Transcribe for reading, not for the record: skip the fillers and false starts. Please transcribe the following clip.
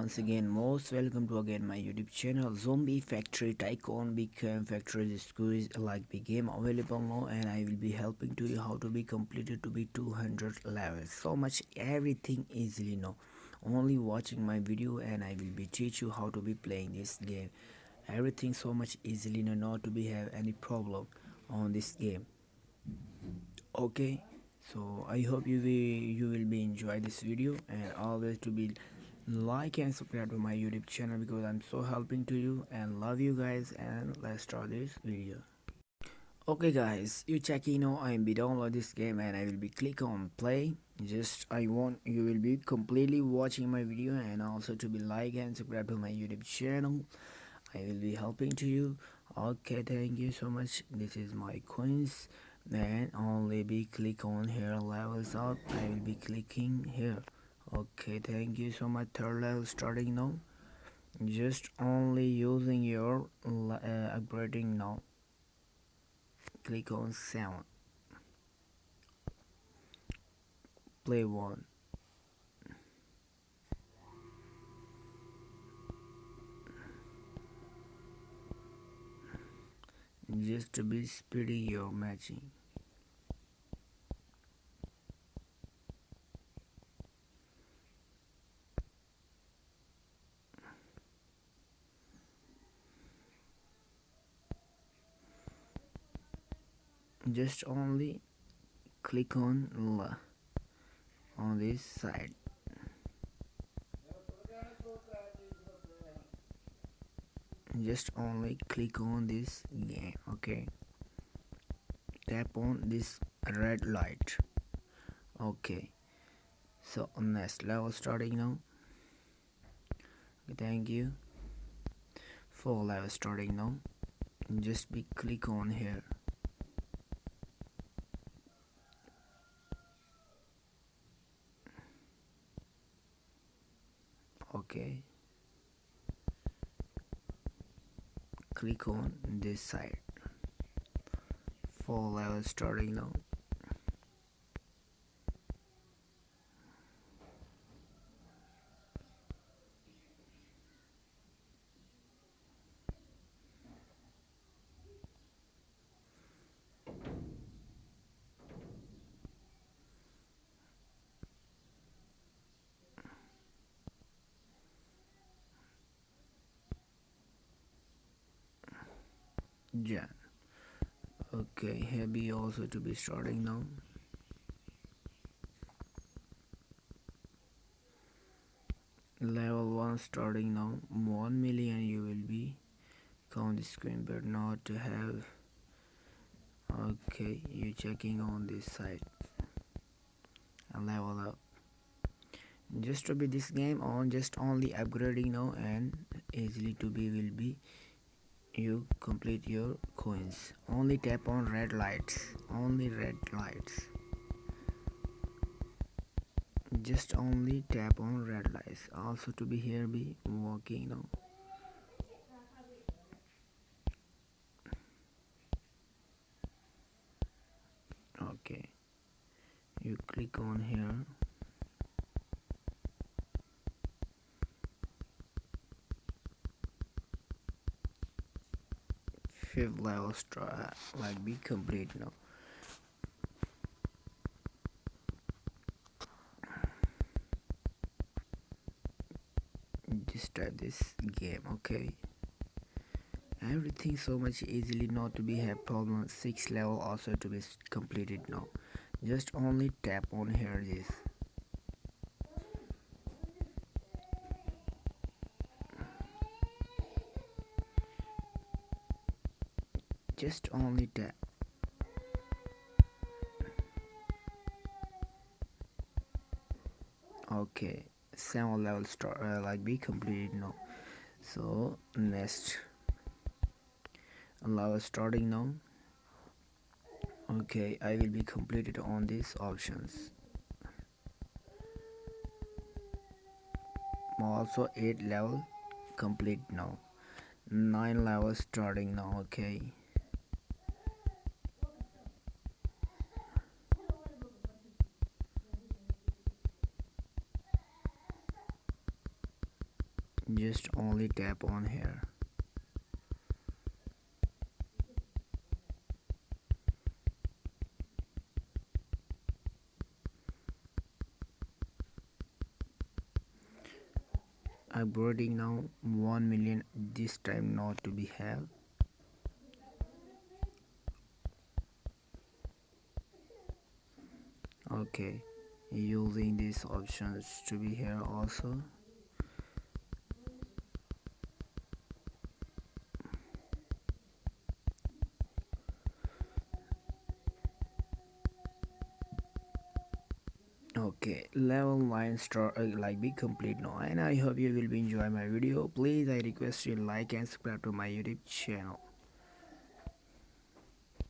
once again, most welcome to again my YouTube channel. Zombie Factory Tycoon became factory squeeze like the game available now, and I will be helping to you how to be completed to be 200 levels. So much everything easily now. Only watching my video, and I will be teach you how to be playing this game. Everything so much easily now, not to be have any problem on this game. Okay, so I hope you will be enjoy this video, and always to be like and subscribe to my YouTube channel because I'm so helping to you and love you guys. And let's start this video. Okay guys, you check I'm be download this game, and I will be click on play. Just I want you will be completely watching my video, and also to be like and subscribe to my YouTube channel. I will be helping to you. Okay, thank you so much. This is my coins. Then only be click on here levels up. I will be clicking here. Okay, thank you so much. Third level starting now. Just only using your upgrading now. Click on 7. Play 1. Just to be speeding your matching. Just only click on this side. Just only click on this game. Okay, tap on this red light. Okay, so next level starting now. Thank you. 4 level starting now. Just be click on here. Okay, click on this side. 4 level starting now. Yeah. Okay, heavy also to be starting now. Level 1 starting now. 1 million you will be count the screen, but not to have. Okay, you checking on this side and level up. Just to be this game on, just only upgrading now, and easily to be will be you complete your coins. Only tap on red lights. Only red lights. Just only tap on red lights. Also to be here be walking now. Okay, you click on here. Fifth level like be complete now. Just start this game. Okay, everything so much easily, not to be have problem. 6th level also to be completed now. Just only tap on here this. Just only tap. Okay, 7 level start like be completed now. So next level starting now. Okay, I will be completed on these options. Also 8 level complete now. 9 levels starting now. Okay, Just only tap on here. Upgrading now 1 million, this time not to be have. Okay, using these options to be here also. Okay, level 9 star like be complete now, and I hope you will be enjoy my video. Please I request you like and subscribe to my YouTube channel.